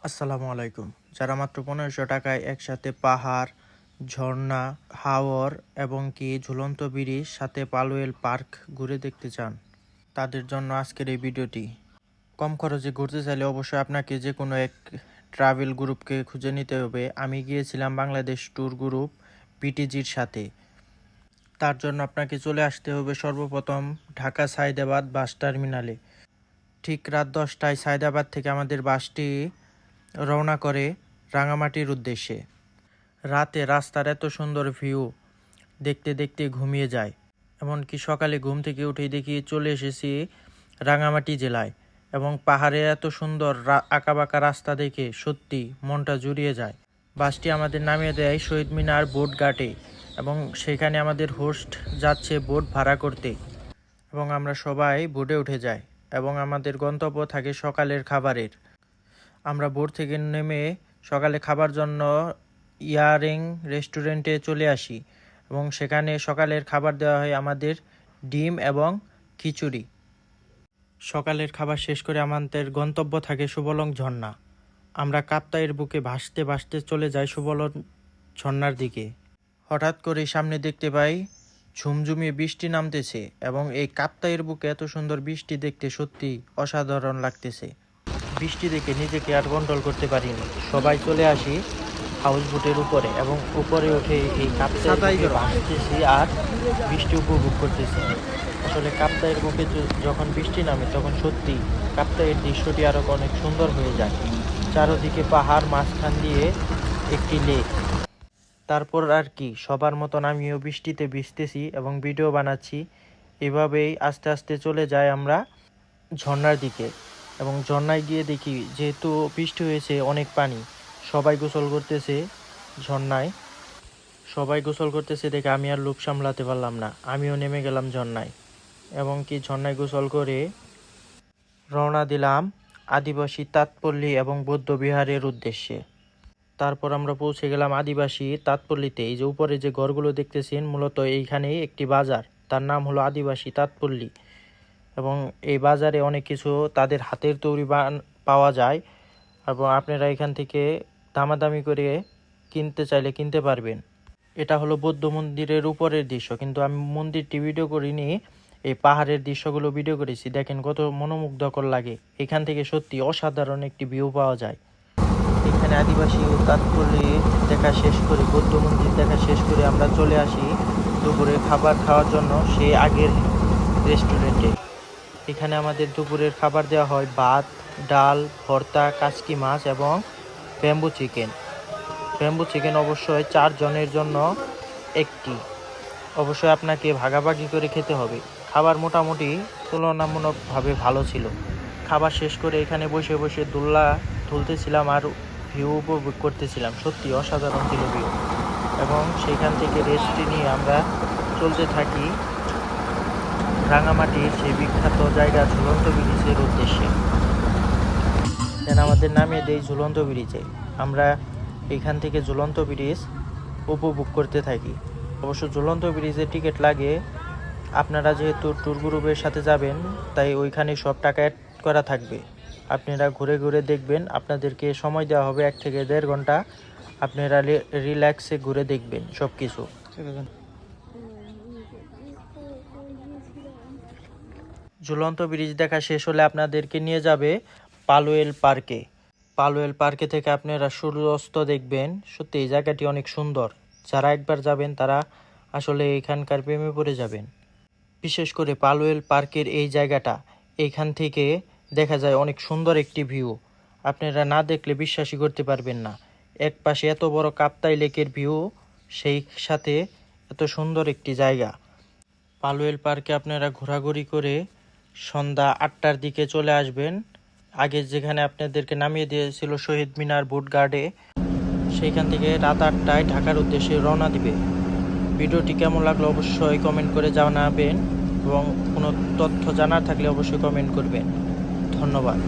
আসসালামু আলাইকুম। যারা মাত্র 1500 টাকায় একসাথে পাহাড়, ঝর্ণা, হাওর এবং কি ঝুলন্ত ব্রিজ সাথে পালওয়েল পার্ক ঘুরে দেখতে চান, তাদের জন্য আজকের এই ভিডিওটি। কম খরচে ঘুরতে চাইলে অবশ্যই আপনাকে যে কোনো এক ট্রাভেল গ্রুপকে খুঁজে নিতে হবে। আমি গিয়েছিলাম বাংলাদেশ ট্যুর গ্রুপ বিটিজির সাথে। তার জন্য আপনাকে চলে আসতে হবে সর্বপ্রথম ঢাকা সায়দাবাদ বাস টার্মিনালে। ঠিক রাত 10টায় সায়দাবাদ থেকে আমাদের বাসটি রওনা করে রাঙামাটির উদ্দেশ্যে। রাতে রাস্তার এত সুন্দর ভিউ দেখতে দেখতে ঘুমিয়ে যায়। এমনকি সকালে ঘুম থেকে উঠেই দেখি চলে এসেছি রাঙামাটি জেলায়, এবং পাহাড়ে এত সুন্দর আঁকাবাঁকা রাস্তা দেখে সত্যি মনটা জুড়িয়ে যায়। বাসটি আমাদের নামিয়ে দেয় শহীদ মিনার বোট ঘাটে, এবং সেখানে আমাদের হোস্ট যাচ্ছে বোট ভাড়া করতে, এবং আমরা সবাই বোটে উঠে যাই এবং আমাদের গন্তব্য থাকে সকালের খাবারের। আমরা বোট থেকে নেমে সকালে খাবার জন্য ইয়ারিং রেস্টুরেন্টে চলে আসি, এবং সেখানে সকালের খাবার দেওয়া হয় আমাদের ডিম এবং খিচুড়ি। সকালের খাবার শেষ করে আমাদের গন্তব্য থাকে সুবলং ঝর্ণা। আমরা কাপ্তাইয়ের বুকে ভাসতে ভাসতে চলে যাই সুবলং ঝর্ণার দিকে। হঠাৎ করে সামনে দেখতে পাই ঝুমঝুমিয়ে বৃষ্টি নামতেছে, এবং এই কাপ্তাইয়ের বুকে এত সুন্দর বৃষ্টি দেখতে সত্যি অসাধারণ লাগতেছে। বৃষ্টি দেখে নিজেকে আর কন্ট্রোল করতে পারিনি। সবাই চলে আসি হাউস বোটের উপরে, এবং উপরে উঠে এই কাপ্তাইয়ের ভাসতেছি আর বৃষ্টি উপভোগ করতেছি। আসলে কাপ্তাইয়ের বুকে যখন বৃষ্টি নামে তখন সত্যি কাপ্তাইয়ের দৃশ্যটি আরও অনেক সুন্দর হয়ে যায়। চারদিকে পাহাড়, মাঝখান দিয়ে একটি লেক। তারপর আর কি, সবার মতন আমিও বৃষ্টিতে ভিজতেছি এবং ভিডিও বানাচ্ছি। এভাবেই আস্তে আস্তে চলে যাই আমরা ঝর্ণার দিকে, এবং ঝর্ণায় গিয়ে দেখি যেহেতু বৃষ্টি হয়েছে অনেক পানি, সবাই গোসল করতেছে ঝর্ণায়। সবাই গোসল করতেছে দেখে আমি আর লোভ সামলাতে পারলাম না, আমিও নেমে গেলাম ঝর্ণায়, এবং কি ঝর্ণায় গোসল করে রওনা দিলাম আদিবাসী তাঁতপল্লী এবং বৌদ্ধ বিহারের উদ্দেশ্যে। তারপর আমরা পৌঁছে গেলাম আদিবাসী তাঁতপল্লীতে। এই যে উপরে যে ঘরগুলো দেখতেছেন, মূলত এইখানেই একটি বাজার, তার নাম হলো আদিবাসী তাঁতপল্লী, এবং এই বাজারে অনেক কিছু তাদের হাতের তৈরি পাওয়া যায়, এবং আপনারা এখান থেকে দামাদামি করে কিনতে চাইলে কিনতে পারবেন। এটা হলো বৌদ্ধ মন্দিরের উপরের দৃশ্য, কিন্তু আমি মন্দিরটি ভিডিও করিনি, এই পাহাড়ের দৃশ্যগুলো ভিডিও করেছি। দেখেন কত মনোমুগ্ধকর লাগে, এখান থেকে সত্যি অসাধারণ একটি ভিউ পাওয়া যায়। এখানে আদিবাসী ও তাঁতপল্লী দেখা শেষ করে, বৌদ্ধ মন্দির দেখা শেষ করে আমরা চলে আসি দুপুরে খাবার খাওয়ার জন্য সেই আগের রেস্টুরেন্টে। এখানে আমাদের দুপুরের খাবার দেওয়া হয় ভাত, ডাল, ভর্তা, কাচকি মাছ এবং ব্যাম্বু চিকেন। ব্যাম্বু চিকেন অবশ্যই 4 জনের জন্য একটি, অবশ্যই আপনাকে ভাগাভাগি করে খেতে হবে। খাবার মোটামুটি তুলনামূলকভাবে ভালো ছিল। খাবার শেষ করে এখানে বসে বসে দোলনা তুলতেছিলাম আর ভিউ উপভোগ করতেছিলাম। সত্যি অসাধারণ ছিল ভিউ, এবং সেখান থেকে রেস্ট নিয়ে আমরা চলতে থাকি রাঙামাটির সেই বিখ্যাত জায়গা ঝুলন্ত ব্রিজের উদ্দেশ্যে। দেন আমাদের নামিয়ে দেই ঝুলন্ত ব্রিজে। আমরা এখান থেকে ঝুলন্ত ব্রিজ উপভোগ করতে থাকি। অবশ্য ঝুলন্ত ব্রিজে টিকিট লাগে। আপনারা যেহেতু ট্যুর গ্রুপের সাথে যাবেন, তাই ওইখানে সব টাকা অ্যাড করা থাকবে। আপনারা ঘুরে ঘুরে দেখবেন, আপনাদেরকে সময় দেওয়া হবে 1 থেকে 1.5 ঘন্টা। আপনারা রিল্যাক্সে ঘুরে দেখবেন সব কিছু। ঝুলন্ত ব্রিজ দেখা শেষ হলে আপনাদেরকে নিয়ে যাবে পালওয়েল পার্কে। পালওয়েল পার্কে থেকে আপনারা সূর্যাস্ত দেখবেন। সত্যি এই জায়গাটি অনেক সুন্দর। যারা একবার যাবেন তারা আসলে এখানকার প্রেমে পড়ে যাবেন। বিশেষ করে পালওয়েল পার্কের এই জায়গাটা, এইখান থেকে দেখা যায় অনেক সুন্দর একটি ভিউ। আপনারা না দেখলে বিশ্বাসই করতে পারবেন না। এক পাশে এত বড় কাপ্তাই লেকের ভিউ, সেই সাথে এত সুন্দর একটি জায়গা। পালওয়েল পার্কে আপনারা ঘোরাঘুরি করে সন্ধ্যা 8টার দিকে চলে আসবেন। আগে যেখানে আপনাদেরকে নামিয়ে দিয়েছিল শহীদ মিনার বোট গার্ডে, সেইখান থেকে রাত 8টায় ঢাকার উদ্দেশ্যে রওনা দিবে। ভিডিওটি কেমন লাগলো অবশ্যই কমেন্ট করে জানাবেন, এবং কোনো তথ্য জানার থাকলে অবশ্যই কমেন্ট করবেন। ধন্যবাদ।